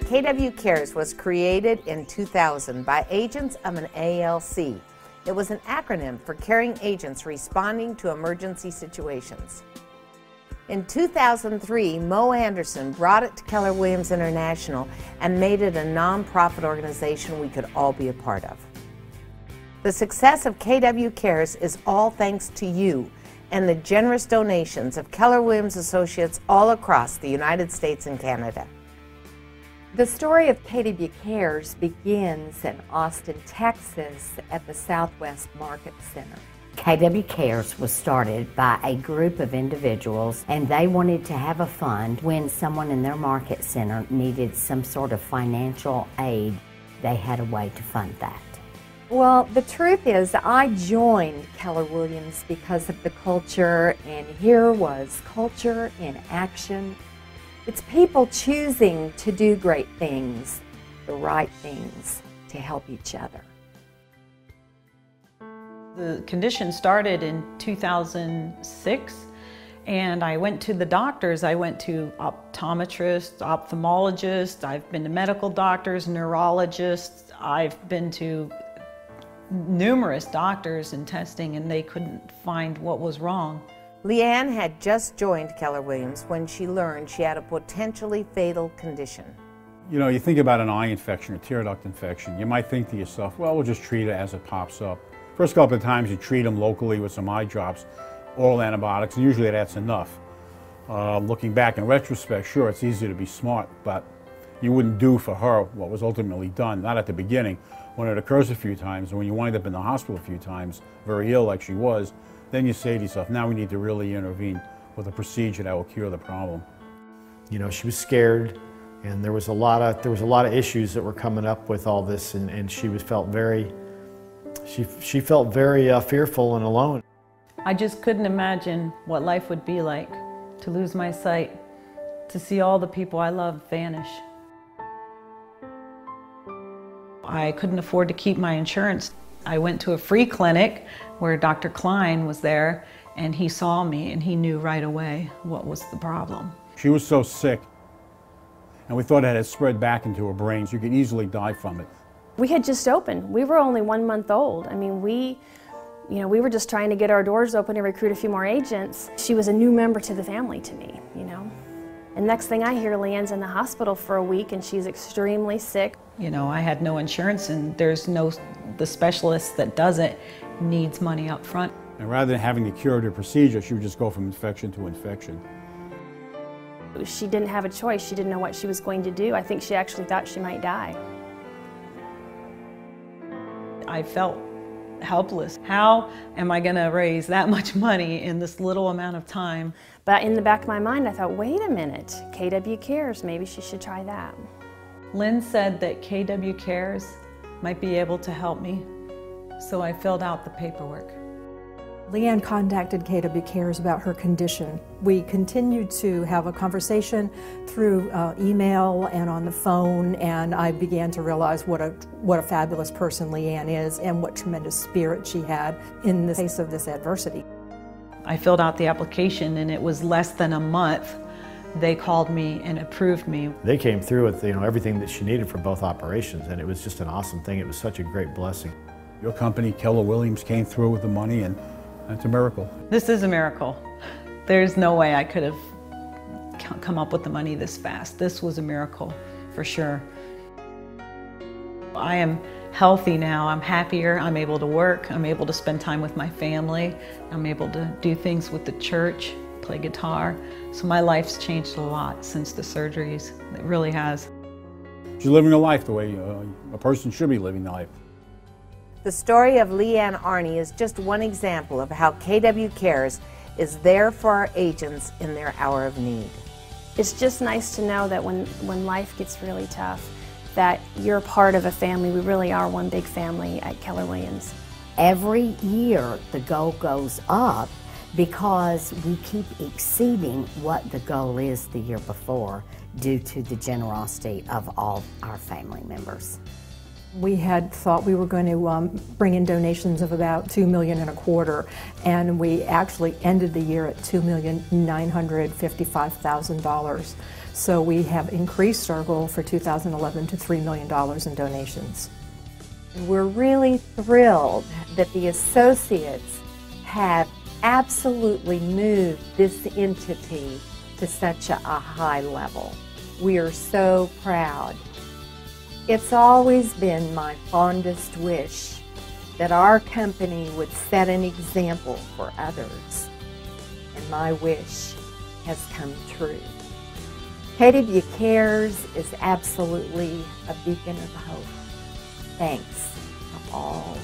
KW Cares was created in 2000 by agents of an ALC. It was an acronym for Caring Agents Responding to Emergency Situations. In 2003, Mo Anderson brought it to Keller Williams International and made it a nonprofit organization we could all be a part of. The success of KW Cares is all thanks to you and the generous donations of Keller Williams Associates all across the United States and Canada. The story of KW Cares begins in Austin, Texas at the Southwest Market Center. KW Cares was started by a group of individuals, and they wanted to have a fund when someone in their market center needed some sort of financial aid. They had a way to fund that. Well, the truth is I joined Keller Williams because of the culture, and here was culture in action. It's people choosing to do great things, the right things, to help each other. The condition started in 2006, and I went to the doctors. I went to optometrists, ophthalmologists, I've been to medical doctors, neurologists, I've been to numerous doctors and testing, and they couldn't find what was wrong. Leanne had just joined Keller Williams when she learned she had a potentially fatal condition. You know, you think about an eye infection or tear duct infection, you might think to yourself, well, we'll just treat it as it pops up. First couple of times you treat them locally with some eye drops, oral antibiotics, and usually that's enough. Looking back in retrospect, sure, it's easy to be smart, but you wouldn't do for her what was ultimately done, not at the beginning. When it occurs a few times, and when you wind up in the hospital a few times, very ill like she was, then you say to yourself, now we need to really intervene with a procedure that will cure the problem. You know, she was scared, and there was a lot of issues that were coming up with all this, and she felt very fearful and alone. I just couldn't imagine what life would be like to lose my sight, to see all the people I love vanish. I couldn't afford to keep my insurance. I went to a free clinic where Dr. Klein was there, and he saw me and he knew right away what was the problem. She was so sick, and we thought it had spread back into her brain, so you could easily die from it. We had just opened. We were only 1 month old. I mean, we were just trying to get our doors open and recruit a few more agents. She was a new member to the family to me, you know. And next thing I hear, Leanne's in the hospital for a week and she's extremely sick. You know, I had no insurance, and the specialist that does it needs money up front. And rather than having the curative procedure, she would just go from infection to infection. She didn't have a choice. She didn't know what she was going to do. I think she actually thought she might die. I felt helpless. How am I going to raise that much money in this little amount of time? But in the back of my mind, I thought, wait a minute, KW Cares, maybe she should try that. Lynn said that KW Cares might be able to help me, so I filled out the paperwork. Leanne contacted KW Cares about her condition. We continued to have a conversation through email and on the phone, and I began to realize what a fabulous person Leanne is and what tremendous spirit she had in the face of this adversity. I filled out the application, and it was less than a month. They called me and approved me. They came through with everything that she needed for both operations, and it was just an awesome thing. It was such a great blessing. Your company, Keller Williams, came through with the money, and that's a miracle. This is a miracle. There's no way I could have come up with the money this fast. This was a miracle, for sure. I am healthy now. I'm happier. I'm able to work. I'm able to spend time with my family. I'm able to do things with the church, play guitar. So my life's changed a lot since the surgeries. It really has. She's living her life the way a person should be living their life. The story of Leanne Arney is just one example of how KW Cares is there for our agents in their hour of need. It's just nice to know that when life gets really tough, that you're part of a family. We really are one big family at Keller Williams. Every year the goal goes up because we keep exceeding what the goal is the year before due to the generosity of all our family members. We had thought we were going to bring in donations of about $2.25 million, and we actually ended the year at $2,955,000. So we have increased our goal for 2011 to $3 million in donations. We're really thrilled that the associates have absolutely moved this entity to such a high level. We are so proud. It's always been my fondest wish that our company would set an example for others, and my wish has come true. KW Cares is absolutely a beacon of hope. Thanks to all